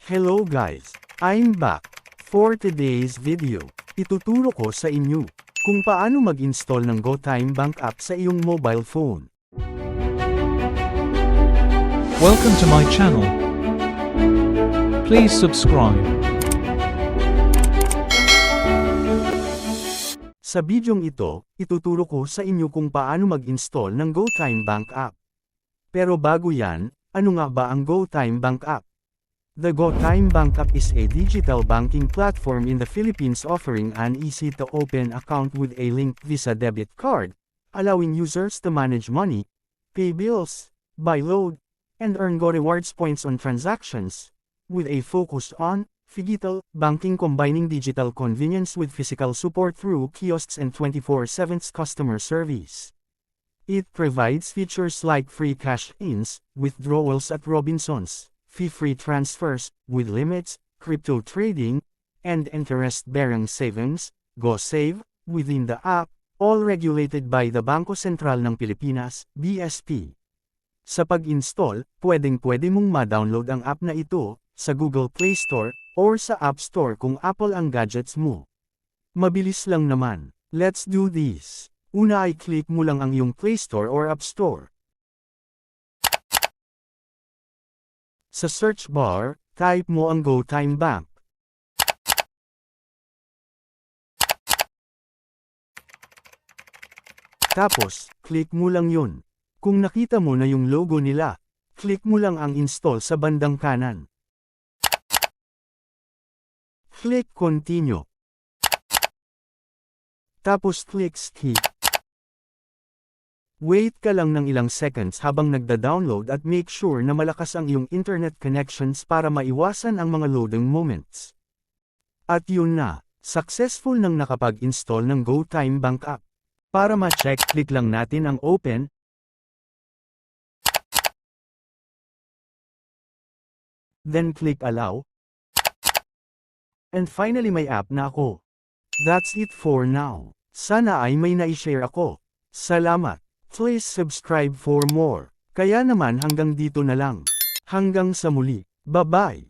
Hello guys! I'm back. For today's video, ituturo ko sa inyo kung paano mag-install ng GoTime Bank app sa iyong mobile phone. Welcome to my channel. Please subscribe. Sa bidyong ito, ituturo ko sa inyo kung paano mag-install ng GoTime Bank app. Pero bago yan, ano nga ba ang GoTime Bank app? The GoTime Bank app is a digital banking platform in the Philippines offering an easy-to-open account with a linked Visa debit card, allowing users to manage money, pay bills, buy load, and earn Go Rewards points on transactions, with a focus on phygital banking combining digital convenience with physical support through kiosks and 24/7 customer service. It provides features like free cash-ins, withdrawals at Robinsons, fee-free transfers, with limits, crypto trading, and interest-bearing savings, GoSave, within the app, all regulated by the Bangko Sentral ng Pilipinas, BSP. Sa pag-install, pwedeng-pwede mong ma-download ang app na ito, sa Google Play Store, or sa App Store kung Apple ang gadgets mo. Mabilis lang naman. Let's do this. Una ay click mo lang ang iyong Play Store or App Store. Sa search bar, type mo ang GoTime Bank. Tapos, click mo lang yun. Kung nakita mo na yung logo nila, click mo lang ang install sa bandang kanan. Click Continue. Tapos click Skip. Wait ka lang ng ilang seconds habang nagda-download at make sure na malakas ang iyong internet connections para maiwasan ang mga loading moments. At yun na, successful nang nakapag-install ng GoTime Bank app. Para ma-check, click lang natin ang Open. Then click Allow. And finally may app na ako. That's it for now. Sana ay may na-share ako. Salamat. Please subscribe for more. Kaya naman hanggang dito na lang. Hanggang sa muli. Bye-bye.